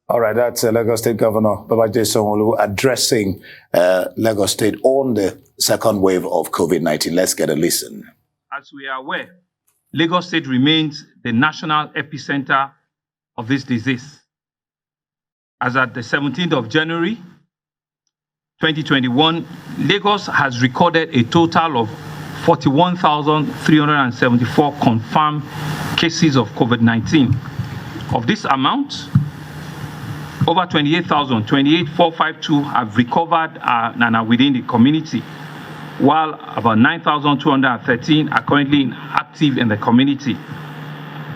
All right, that's Lagos State Governor Babajide Sanwo-Olu addressing Lagos State on the second wave of COVID-19. Let's get a listen. As we are aware, Lagos State remains the national epicenter of this disease. As at the 17th of January, 2021, Lagos has recorded a total of 41,374 confirmed cases of COVID-19. Of this amount, over 28,452 have recovered and are within the community, while about 9,213 are currently active in the community.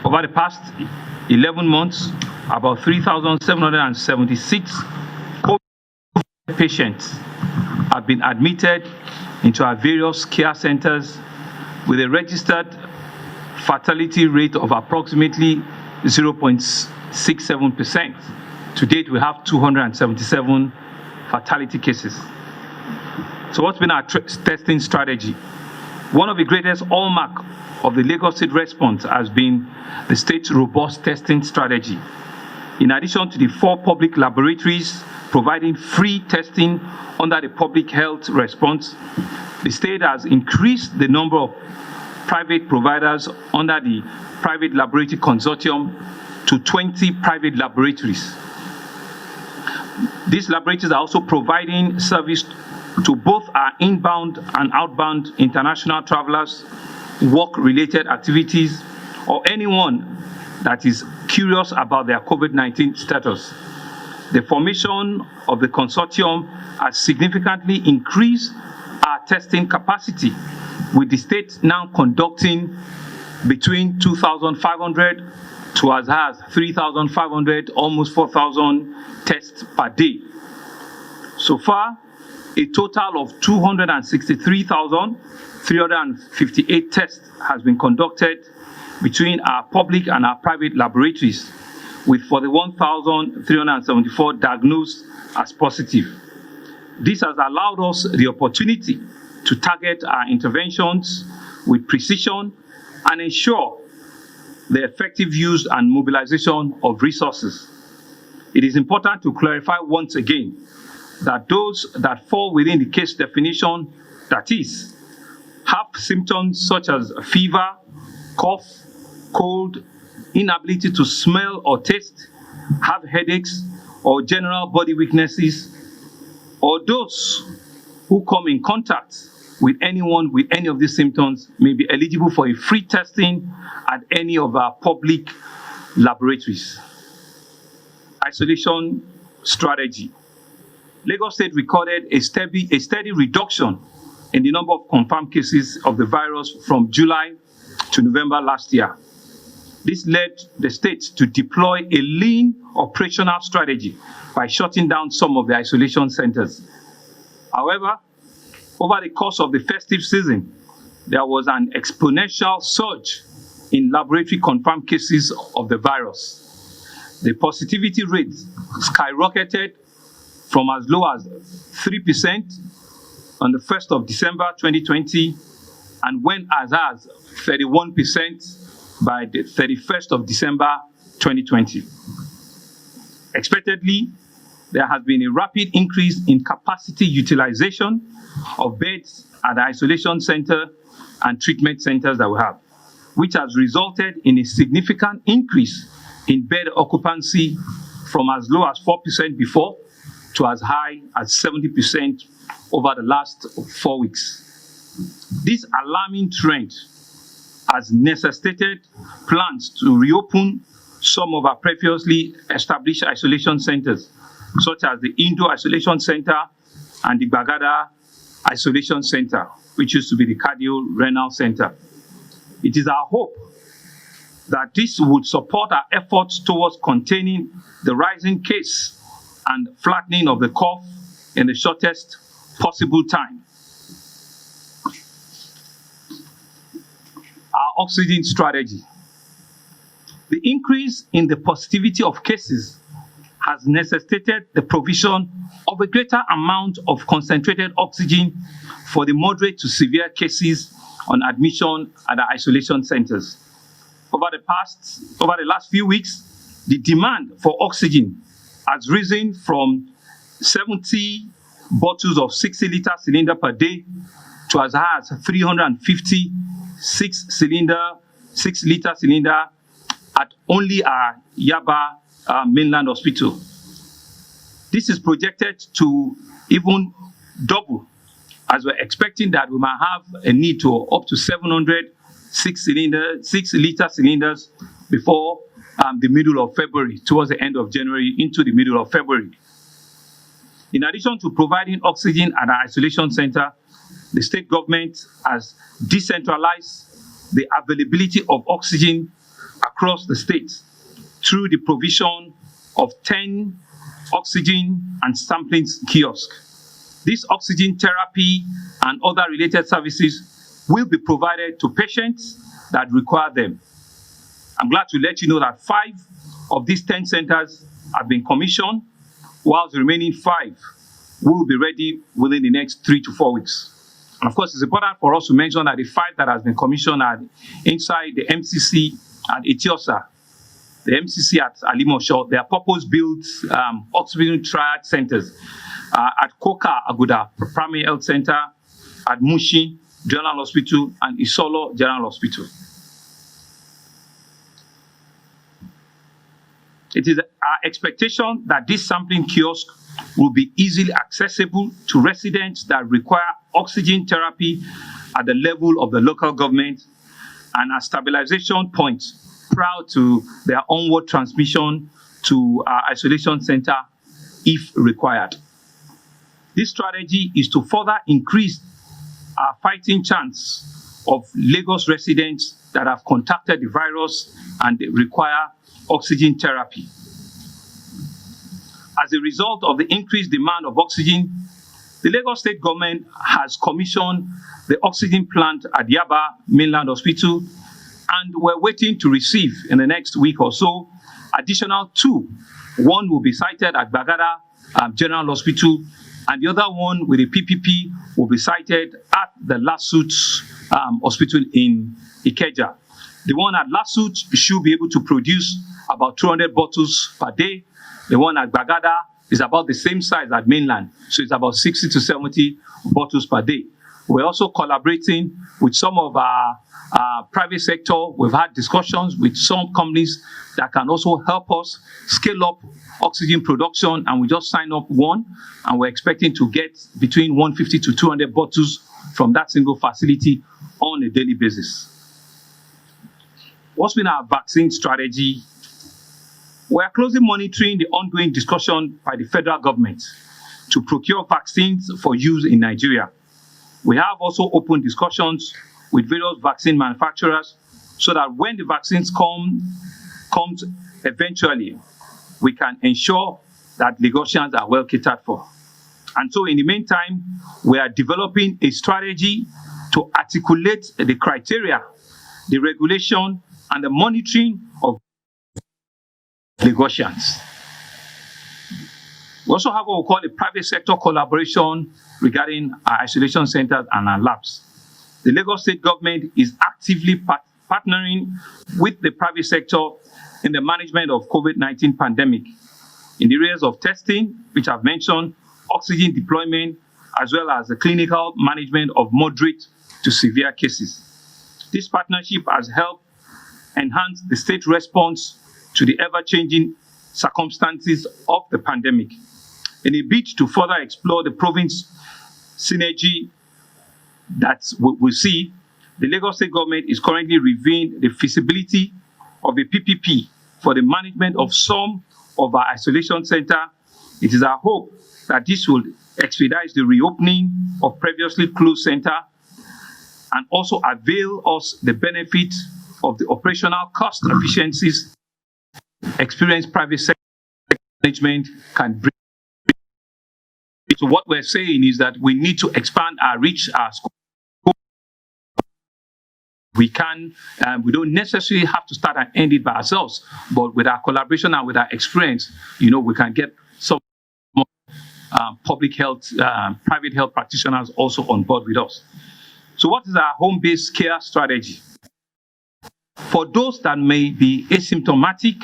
Over the past 11 months, about 3,776 COVID patients have been admitted into our various care centers with a registered fatality rate of approximately 0.67%. To date, we have 277 fatality cases. So what's been our testing strategy? One of the greatest hallmark of the Lagos State response has been the state's robust testing strategy. In addition to the 4 public laboratories providing free testing under the public health response, the state has increased the number of private providers under the private laboratory consortium to 20 private laboratories. These laboratories are also providing service to both our inbound and outbound international travelers, work-related activities, or anyone that is curious about their COVID-19 status. The formation of the consortium has significantly increased our testing capacity, with the state now conducting between 2,500 to as high as 3,500, almost 4,000 tests per day. So far, a total of 263,358 tests has been conducted between our public and our private laboratories, with 41,374 diagnosed as positive. This has allowed us the opportunity to target our interventions with precision and ensure the effective use and mobilization of resources. It is important to clarify once again that those that fall within the case definition, that is, have symptoms such as fever, cough, cold, inability to smell or taste, have headaches or general body weaknesses, or those who come in contact with anyone with any of these symptoms may be eligible for a free testing at any of our public laboratories. Isolation strategy. Lagos State recorded a steady reduction in the number of confirmed cases of the virus from July to November last year. This led the state to deploy a lean operational strategy by shutting down some of the isolation centers. However, over the course of the festive season, there was an exponential surge in laboratory confirmed cases of the virus. The positivity rate skyrocketed from as low as 3% on the 1st of December 2020 and went as high as 31% by the 31st of December 2020. Expectedly, there has been a rapid increase in capacity utilization of beds at the isolation center and treatment centers that we have, which has resulted in a significant increase in bed occupancy from as low as 4% before to as high as 70% over the last 4 weeks. This alarming trend has necessitated plans to reopen some of our previously established isolation centers, such as the Indo Isolation Center and the Bagada Isolation Center, which used to be the Cardio-Renal Center. It is our hope that this would support our efforts towards containing the rising case and flattening of the curve in the shortest possible time. Our oxygen strategy. The increase in the positivity of cases has necessitated the provision of a greater amount of concentrated oxygen for the moderate to severe cases on admission at the isolation centers. Over the last few weeks, the demand for oxygen has risen from 70 bottles of 60-liter cylinder per day to as high as 350 6-liter cylinder at only our Yaba mainland hospital. This is projected to even double, as we're expecting that we might have a need to up to 700 6-liter cylinders before the middle of February, towards the end of January into the middle of February. In addition to providing oxygen at our isolation center, the state government has decentralized the availability of oxygen across the state through the provision of 10 oxygen and sampling kiosks. This oxygen therapy and other related services will be provided to patients that require them. I'm glad to let you know that 5 of these 10 centers have been commissioned, while the remaining 5 will be ready within the next 3 to 4 weeks. And of course, it's important for us to mention that the 5 that has been commissioned are inside the MCC at Etiosa, the MCC at Alimosho. They are purpose-built oxygen triad centers at Koka Aguda Primary Health Center, at Mushi General Hospital, and Isolo General Hospital. It is our expectation that this sampling kiosk will be easily accessible to residents that require oxygen therapy at the level of the local government, and a stabilization point prior to their onward transmission to our isolation center if required. This strategy is to further increase our fighting chance of Lagos residents that have contracted the virus and they require oxygen therapy. As a result of the increased demand of oxygen, the Lagos state government has commissioned the oxygen plant at Yaba Mainland Hospital, and we're waiting to receive in the next week or so additional 2. One will be sited at Bagada General Hospital, and the other one with a PPP will be sited at the Lasut Hospital in Ikeja. The one at Lasut should be able to produce about 200 bottles per day. The one at Bagada is about the same size as mainland, so it's about 60 to 70 bottles per day. We're also collaborating with some of our private sector. We've had discussions with some companies that can also help us scale up oxygen production, and we just signed up one, and we're expecting to get between 150 to 200 bottles from that single facility on a daily basis. What's been our vaccine strategy? We are closely monitoring the ongoing discussion by the federal government to procure vaccines for use in Nigeria. We have also opened discussions with various vaccine manufacturers so that when the vaccines comes eventually, we can ensure that Lagosians are well catered for. And so in the meantime, we are developing a strategy to articulate the criteria, the regulation, and the monitoring of Lagosians. We also have what we call a private sector collaboration regarding our isolation centers and our labs. The Lagos state government is actively partnering with the private sector in the management of COVID-19 pandemic in the areas of testing, which I've mentioned, oxygen deployment, as well as the clinical management of moderate to severe cases. This partnership has helped enhance the state response to the ever-changing circumstances of the pandemic. In a bid to further explore the province synergy that we see, the Lagos state government is currently reviewing the feasibility of a PPP for the management of some of our isolation center. It is our hope that this will expedite the reopening of previously closed center and also avail us the benefit of the operational cost efficiencies experienced private sector management can bring. So what we're saying is that we need to expand our reach, our scope. We don't necessarily have to start and end it by ourselves, but with our collaboration and with our experience, we can get some public health, private health practitioners also on board with us. So what is our home-based care strategy? For those that may be asymptomatic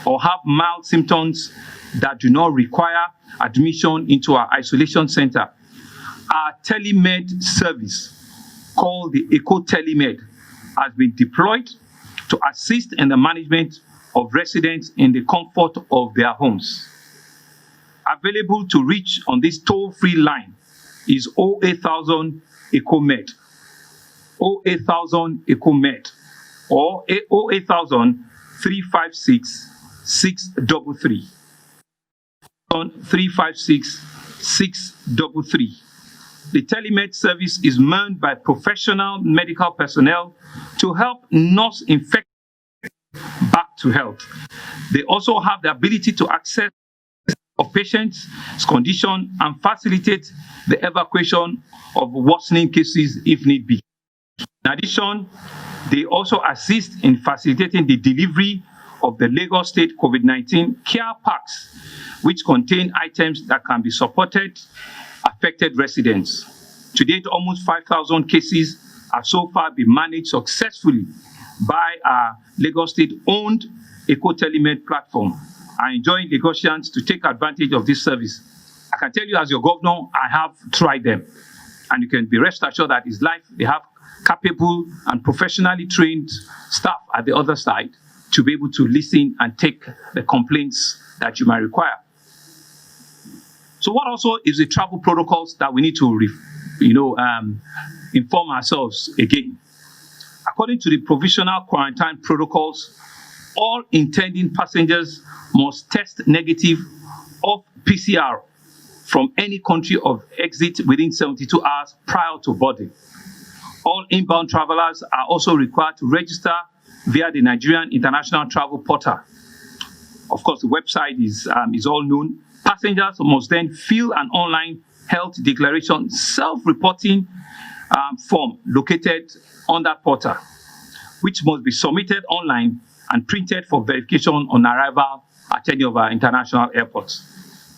or have mild symptoms that do not require admission into our isolation center. Our telemed service, called the EcoTelemed, has been deployed to assist in the management of residents in the comfort of their homes. Available to reach on this toll-free line is 08000 EcoMed, 08000 EcoMed, or 08000 356 633. 356 633. The telemed service is manned by professional medical personnel to help nurse infected back to health. They also have the ability to access of patients' condition and facilitate the evacuation of worsening cases if need be. In addition, they also assist in facilitating the delivery of the Lagos State COVID-19 care packs, which contain items that can be supported affected residents. To date, almost 5,000 cases have so far been managed successfully by our Lagos State-owned EcoTelemed platform. I enjoy Lagosians to take advantage of this service. I can tell you as your governor, I have tried them. And you can be rest assured that it's life. They have capable and professionally trained staff at the other side to be able to listen and take the complaints that you might require. So what also is the travel protocols that we need to inform ourselves again? According to the provisional quarantine protocols, all intending passengers must test negative of PCR from any country of exit within 72 hours prior to boarding. All inbound travelers are also required to register via the Nigerian International Travel Portal. Of course, the website is all known. Passengers must then fill an online health declaration self-reporting form located on that portal, which must be submitted online and printed for verification on arrival at any of our international airports.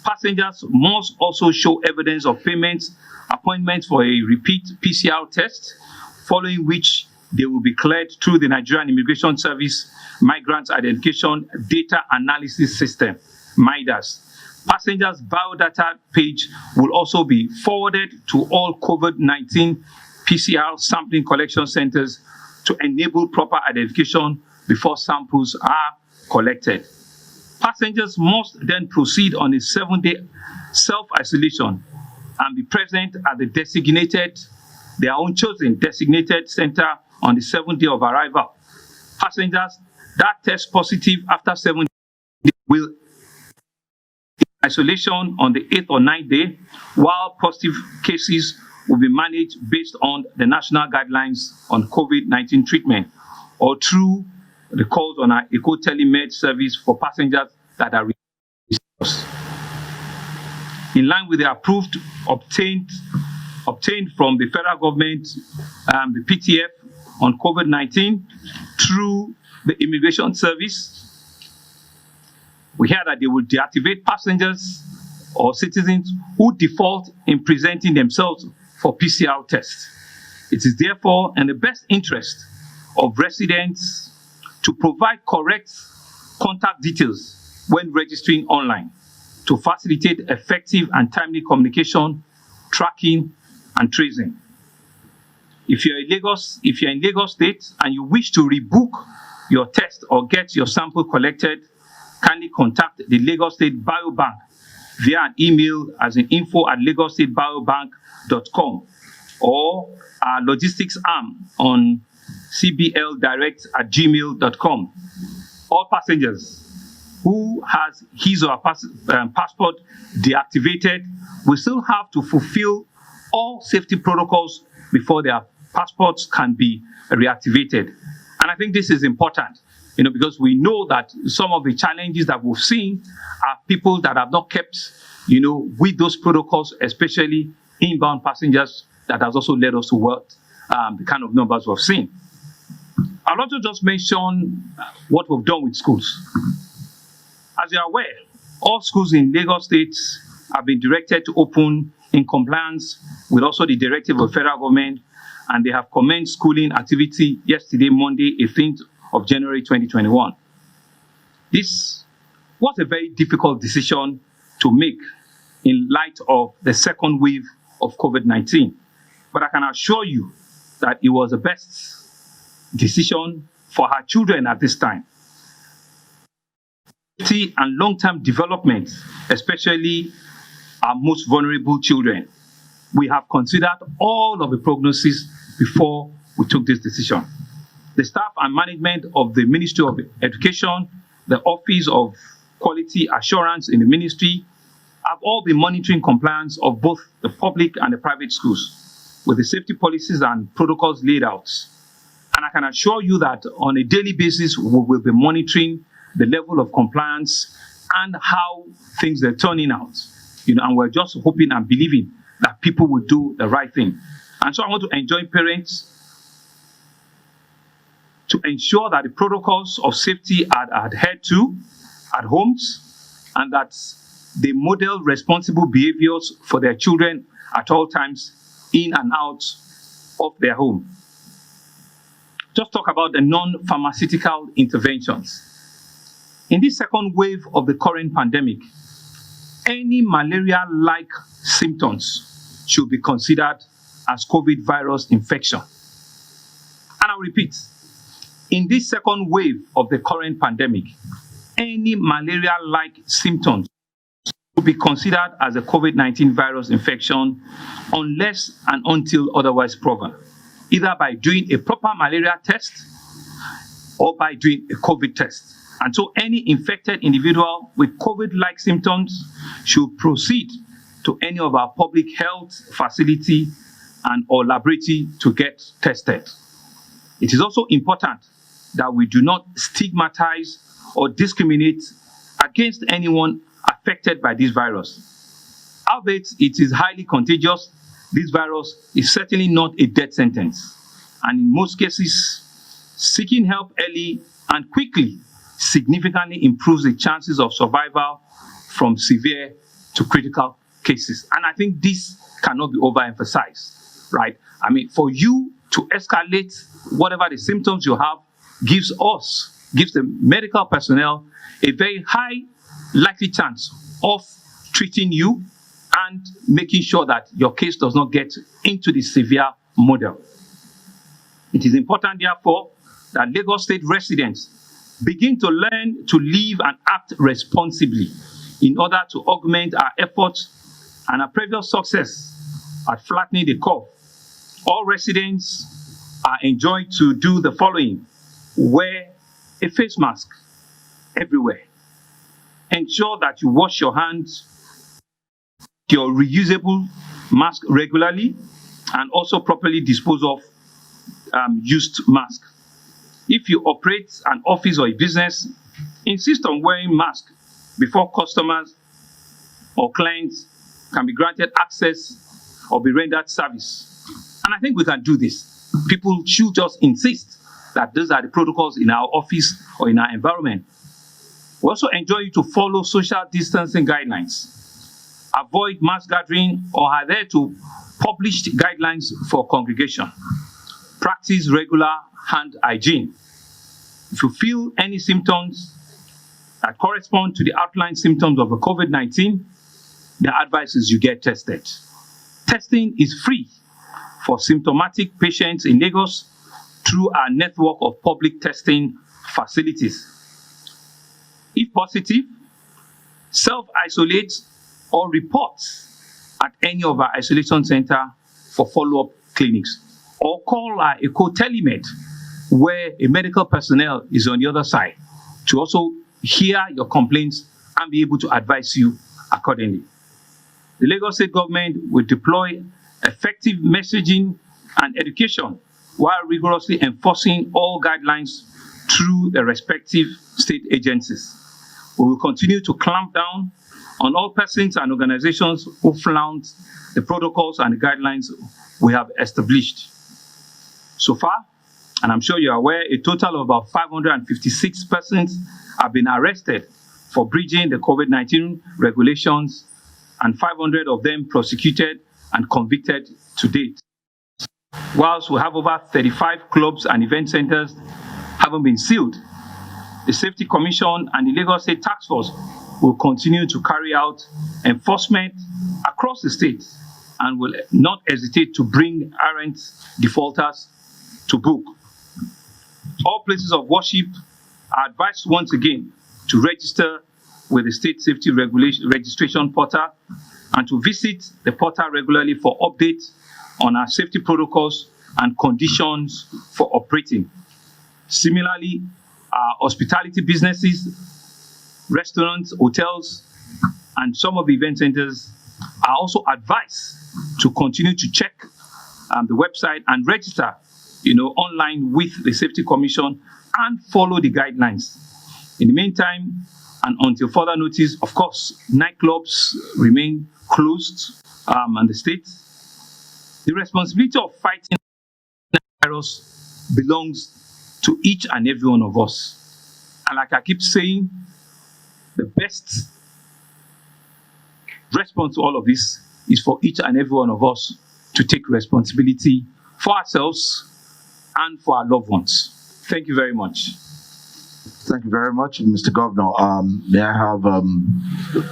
Passengers must also show evidence of payments, appointments for a repeat PCR test, following which they will be cleared through the Nigerian Immigration Service Migrants Identification Data Analysis System, MIDAS. Passengers' biodata page will also be forwarded to all COVID-19 PCR sampling collection centers to enable proper identification before samples are collected. Passengers must then proceed on a 7-day self-isolation and be present at the their own chosen designated center on the 7th day of arrival. Passengers that test positive after 7 days will be in isolation on the 8th or 9th day, while positive cases will be managed based on the national guidelines on COVID-19 treatment or through the calls on our EcoTelemed service for passengers that are in line with the approved obtained from the federal government, the PTF on COVID-19 through the immigration service. We hear that they will deactivate passengers or citizens who default in presenting themselves for PCR tests. It is therefore in the best interest of residents to provide correct contact details when registering online to facilitate effective and timely communication, tracking, and tracing. If you're in Lagos State and you wish to rebook your test or get your sample collected, kindly contact the Lagos State Biobank via an email as in info@lagosstatebiobank.com or our logistics arm on cbldirect@gmail.com. All passengers who has his or her passport deactivated will still have to fulfill all safety protocols before their passports can be reactivated. And I think this is important, because we know that some of the challenges that we've seen are people that have not kept, with those protocols, especially inbound passengers, that has also led us to what the kind of numbers we've seen. I'll also just mention what we've done with schools. As you're aware, all schools in Lagos State have been directed to open in compliance with also the directive of federal government, and they have commenced schooling activity yesterday, Monday, 18th of January 2021. This was a very difficult decision to make in light of the second wave of COVID-19. But I can assure you that it was the best decision for her children at this time. Safety and long-term development, especially our most vulnerable children. We have considered all of the prognosis before we took this decision. The staff and management of the Ministry of Education, the Office of Quality Assurance in the ministry, have all been monitoring compliance of both the public and the private schools with the safety policies and protocols laid out. And I can assure you that on a daily basis, we will be monitoring the level of compliance and how things are turning out. And we're just hoping and believing that people will do the right thing. And so I want to enjoin parents to ensure that the protocols of safety are adhered to at homes and that they model responsible behaviors for their children at all times in and out of their home. Just talk about the non-pharmaceutical interventions. In this second wave of the current pandemic, any malaria-like symptoms should be considered as COVID virus infection. And I'll repeat, in this second wave of the current pandemic, any malaria-like symptoms should be considered as a COVID-19 virus infection unless and until otherwise proven, either by doing a proper malaria test or by doing a COVID test. And so any infected individual with COVID-like symptoms should proceed to any of our public health facility and or laboratory to get tested. It is also important that we do not stigmatize or discriminate against anyone affected by this virus. Albeit it is highly contagious, this virus is certainly not a death sentence. And in most cases, seeking help early and quickly significantly improves the chances of survival from severe to critical cases. And I think this cannot be overemphasized, right? I mean, for you to escalate whatever the symptoms you have gives the medical personnel a very high likely chance of treating you and making sure that your case does not get into the severe model. It is important, therefore, that Lagos State residents begin to learn to live and act responsibly in order to augment our efforts and our previous success at flattening the curve. All residents are enjoined to do the following: wear a face mask everywhere. Ensure that you wash your hands, your reusable mask regularly, and also properly dispose of used mask. If you operate an office or a business, insist on wearing masks before customers or clients can be granted access or be rendered service. And I think we can do this. People should just insist that those are the protocols in our office or in our environment. We also enjoin you to follow social distancing guidelines. Avoid mass gathering or adhere to published guidelines for congregation. Practice regular hand hygiene. If you feel any symptoms that correspond to the outlined symptoms of a COVID-19, the advice is you get tested. Testing is free for symptomatic patients in Lagos through our network of public testing facilities. If positive, self-isolate or report at any of our isolation center for follow-up clinics, or call our eco-telemed, where a medical personnel is on the other side to also hear your complaints and be able to advise you accordingly. The Lagos State government will deploy effective messaging and education while rigorously enforcing all guidelines through the respective state agencies. We will continue to clamp down on all persons and organizations who flout the protocols and the guidelines we have established. So far, and I'm sure you're aware, a total of about 556 persons have been arrested for breaching the COVID-19 regulations, and 500 of them prosecuted and convicted to date. Whilst we have over 35 clubs and event centers haven't been sealed, the Safety Commission and the Lagos State Task Force will continue to carry out enforcement across the state and will not hesitate to bring errant defaulters to book. All places of worship are advised once again to register with the State Safety Registration Portal and to visit the portal regularly for updates on our safety protocols and conditions for operating. Similarly, our hospitality businesses, restaurants, hotels, and some of the event centers are also advised to continue to check the website and register, online with the Safety Commission and follow the guidelines. In the meantime, and until further notice, of course, nightclubs remain closed in the state. The responsibility of fighting the virus belongs to each and every one of us. And like I keep saying, the best response to all of this is for each and every one of us to take responsibility for ourselves and for our loved ones. Thank you very much. Thank you very much, Mr. Governor. May I have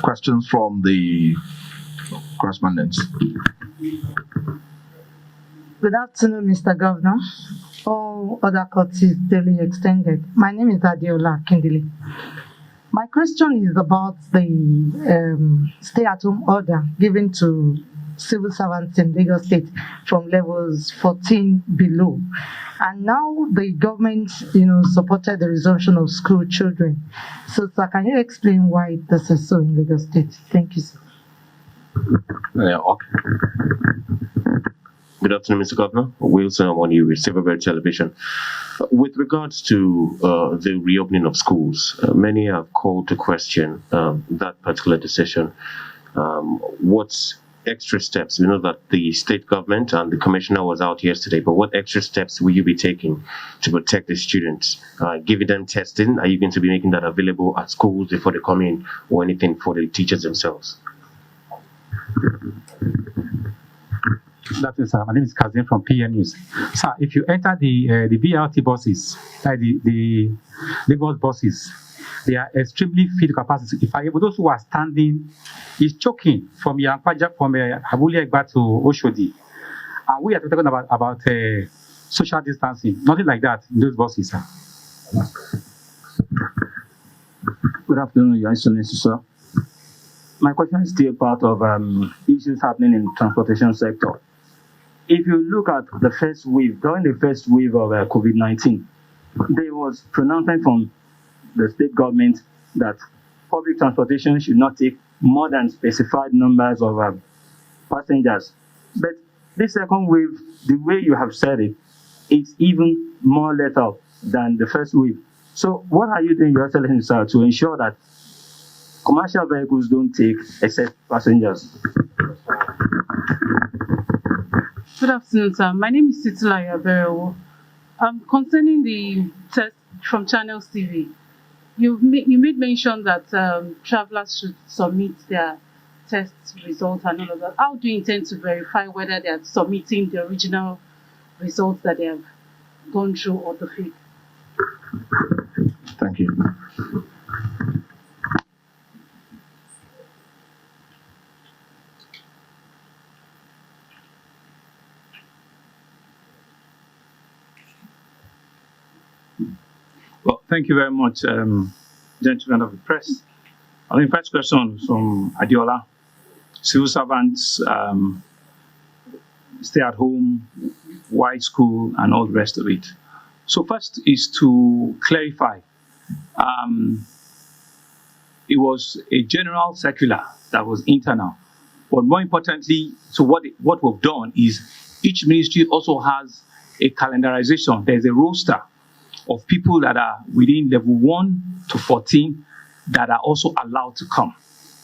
questions from the correspondents? Good afternoon, Mr. Governor. All other courtesies duly extended. My name is Adiola Kindili. My question is about the stay-at-home order given to civil servants in Lagos State from levels 14 below. And now the government, supported the resumption of school children. So, sir, can you explain why this is so in Lagos State? Thank you, sir. Yeah, okay. Good afternoon, Mr. Governor. Wilson Amoni with Silverbird Television. With regards to the reopening of schools, many have called to question that particular decision. What extra steps? We know that the state government and the commissioner was out yesterday, but what extra steps will you be taking to protect the students? Giving them testing? Are you going to be making that available at schools before they come in, or anything for the teachers themselves? That is, my name is Kazim from PM News. Sir, if you enter the BRT buses, like the Lagos buses, they are extremely filled capacity. If I able, those who are standing is choking from Yankwaja, from Abule Egba to Oshodi. And we are talking about social distancing. Nothing like that in those buses, sir. Good afternoon, Your Excellency, sir. My question is still part of issues happening in the transportation sector. If you look at the first wave, during the first wave of COVID-19, there was pronouncement from the state government that public transportation should not take more than specified numbers of passengers. But this second wave, the way you have said it, it's even more lethal than the first wave. So what are you doing, Your Excellency, sir, to ensure that commercial vehicles don't take excess passengers? Good afternoon, sir. My name is Titula Yaberewo. Concerning the test from Channels TV, you made mention that travelers should submit their test results and all of that. How do you intend to verify whether they are submitting the original results that they have gone through or the fake? Thank you. Well, thank you very much, gentlemen of the press. I think first question from Adiola. Civil servants, stay at home, why school, and all the rest of it. So first is to clarify. It was a general circular that was internal. But more importantly, so what we've done is each ministry also has a calendarization. There's a roster of people that are within level 1 to 14 that are also allowed to come.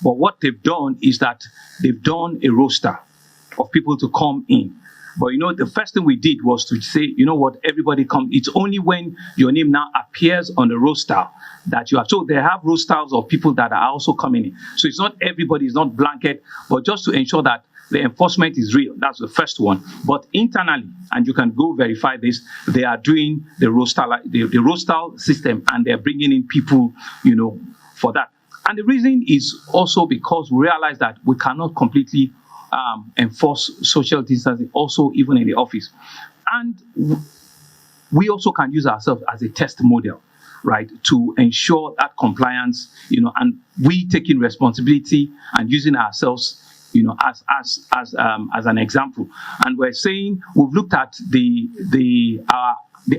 But what they've done is that they've done a roster of people to come in. But the first thing we did was to say, you know what, everybody come. It's only when your name now appears on the roster that you are. So they have rosters of people that are also coming in. So it's not everybody, it's not blanket, but just to ensure that the enforcement is real. That's the first one. But internally, and you can go verify this, they are doing the roster system, and they're bringing in people, for that. And the reason is also because we realize that we cannot completely enforce social distancing also even in the office. And we also can use ourselves as a test model, right, to ensure that compliance, and we taking responsibility and using ourselves, as an example. And we're saying we've looked at the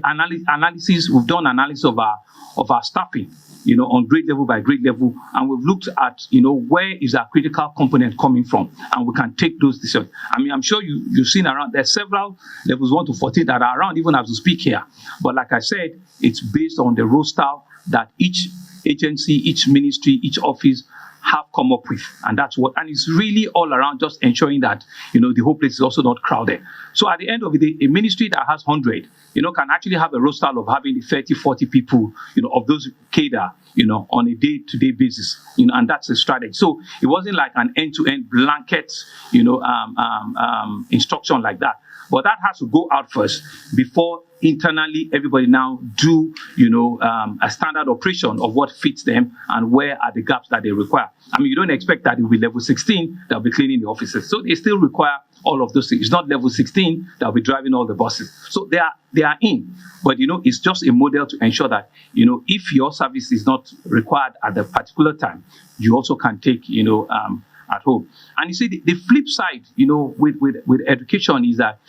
analysis, we've done analysis of our staffing, on grade level by grade level, and we've looked at, where is our critical component coming from, and we can take those decisions. I mean, I'm sure you've seen around, there's several levels 1 to 14 that are around even as we speak here. But like I said, it's based on the roster that each agency, each ministry, each office have come up with, and and it's really all around just ensuring that the whole place is also not crowded. So at the end of the day, a ministry that has 100 can actually have a roster of having 30-40 people of those cadre on a day-to-day basis, and that's a strategy. So it wasn't like an end-to-end blanket instruction like that, but that has to go out first before internally everybody now do a standard operation of what fits them and where are the gaps that they require. I mean, you don't expect that it will be level 16 that will be cleaning the offices, so they still require all of those things. It's not level 16 that will be driving all the buses, so they are in, but it's just a model to ensure that if your service is not required at the particular time, you also can take at home. And you see the flip side with education is that,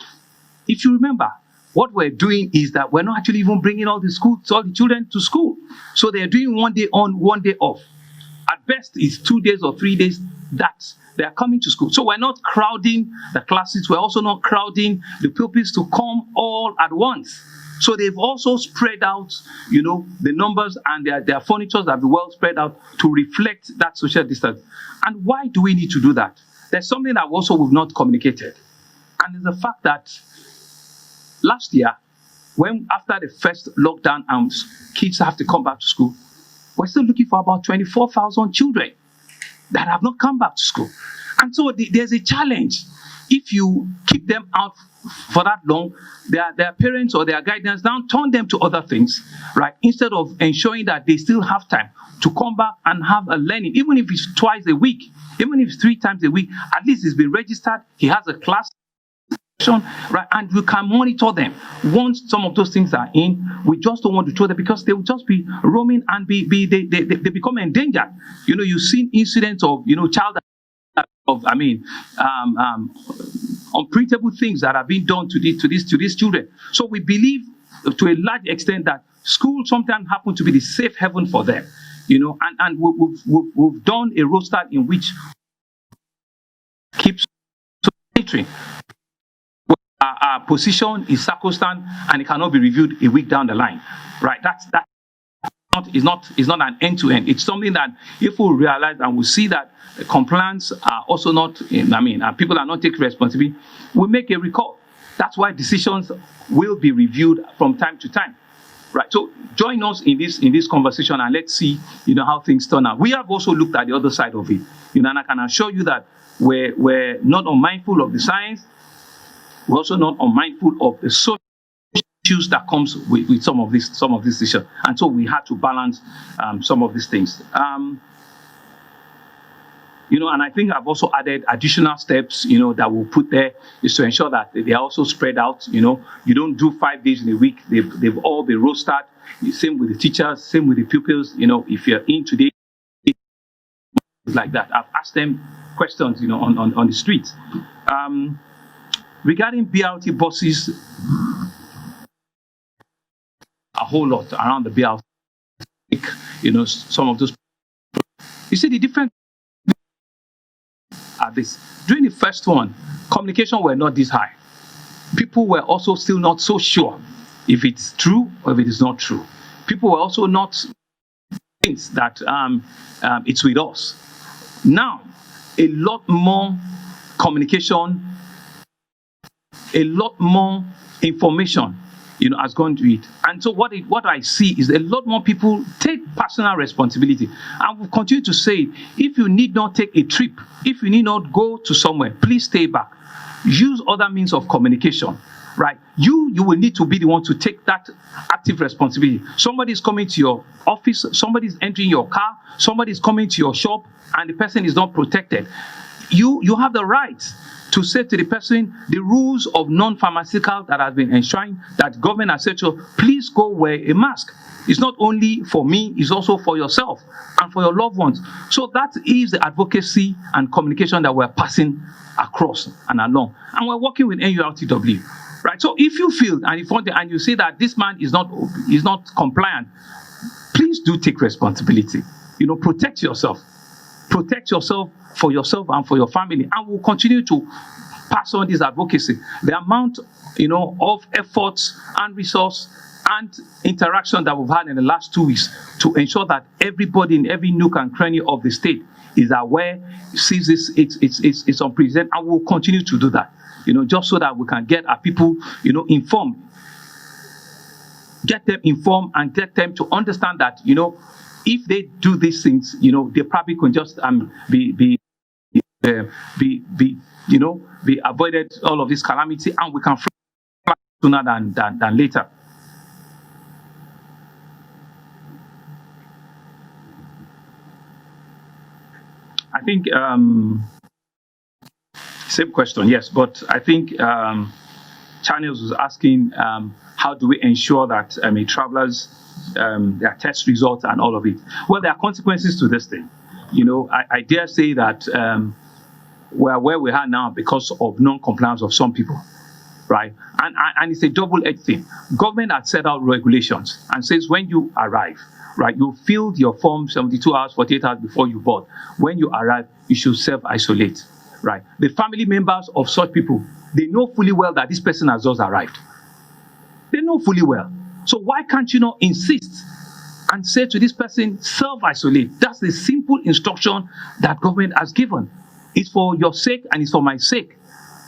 if you remember, what we're doing is that we're not actually even bringing all the children to school. So they're doing 1 day on, 1 day off. At best, it's 2 days or 3 days that they are coming to school. So we're not crowding the classes. We're also not crowding the pupils to come all at once. So they've also spread out, the numbers, and their furnitures have been well spread out to reflect that social distance. And why do we need to do that? There's something that we've not communicated. And it's the fact that last year, after the first lockdown and kids have to come back to school, we're still looking for about 24,000 children that have not come back to school. And so there's a challenge. If you keep them out for that long, their parents or their guidance now turn them to other things, right? Instead of ensuring that they still have time to come back and have a learning, even if it's twice a week, even if it's 3 times a week, at least it's been registered, he has a class, right? And we can monitor them. Once some of those things are in, we just don't want to throw them because they will just be roaming and they become endangered. You've seen incidents of unprintable things that are being done to these children. So we believe to a large extent that school sometimes happen to be the safe haven for them. And we've done a roster in which keeps monitoring. Our position is circumstant and it cannot be reviewed a week down the line, right? That is not an end-to-end. It's something that if we realize and we see that compliance are also not, people are not taking responsibility, we make a recall. That's why decisions will be reviewed from time to time, right? So join us in this conversation and let's see, how things turn out. We have also looked at the other side of it, and I can assure you that we're not unmindful of the science. We're also not unmindful of the social issues that comes with some of this issues, and so we had to balance some of these things. And I think I've also added additional steps, that we'll put there is to ensure that they are also spread out. You don't do 5 days in a week; they've all been rostered. Same with the teachers, same with the pupils. If you're in today, like that. I've asked them questions, on the streets. Regarding BRT buses, a whole lot around the BRT, some of those. You see the difference at this. During the first one, communication were not this high. People were also still not so sure if it's true or if it is not true. People were also not convinced that it's with us. Now, a lot more communication a lot more information, has gone to it. And so what I see is a lot more people take personal responsibility. And we'll continue to say, if you need not take a trip, if you need not go to somewhere, please stay back. Use other means of communication, right? You will need to be the one to take that active responsibility. Somebody is coming to your office, somebody is entering your car, somebody is coming to your shop, and the person is not protected. You have the right to say to the person the rules of non-pharmaceutical that has been enshrined, that government has said, so please go wear a mask. It's not only for me, it's also for yourself and for your loved ones. So that is the advocacy and communication that we're passing across and along. And we're working with NURTW, right? So if you feel and you say that this man is not compliant, please do take responsibility. Protect yourself. Protect yourself for yourself and for your family, and we'll continue to pass on this advocacy. The amount, of efforts and resource and interaction that we've had in the last 2 weeks to ensure that everybody in every nook and cranny of the state is aware, sees this, it's unprecedented, and we'll continue to do that. Just so that we can get our people, informed, get them informed, and get them to understand that, if they do these things, they probably can just be avoided all of this calamity, and we can fly sooner than later. I think same question, yes, but I think Channels was asking how do we ensure that travelers their test results and all of it. Well, there are consequences to this thing. I dare say that we're where we are now because of non-compliance of some people, right? And it's a double-edged thing. Government had set out regulations and says when you arrive, right, you filled your form 72 hours, 48 hours before you board. When you arrive, you should self-isolate, right? The family members of such people, they know fully well that this person has just arrived. They know fully well. So why can't you not insist and say to this person, self-isolate? That's the simple instruction that government has given. It's for your sake and it's for my sake,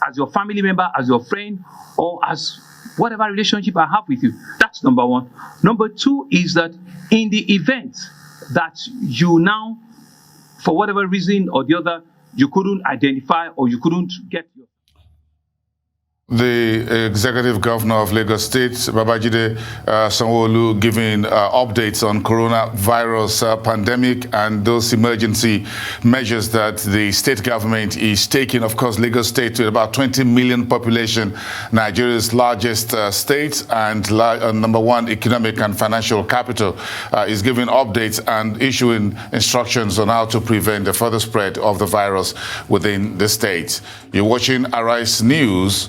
as your family member, as your friend, or as whatever relationship I have with you. That's number one. Number two is that in the event that you now, for whatever reason or the other, you couldn't identify or you couldn't get your... The Executive Governor of Lagos State, Babajide Sanwo-Olu, giving updates on coronavirus pandemic and those emergency measures that the state government is taking. Of course, Lagos State, with about 20 million population, Nigeria's largest state and number one economic and financial capital, is giving updates and issuing instructions on how to prevent the further spread of the virus within the state. You're watching Arise News.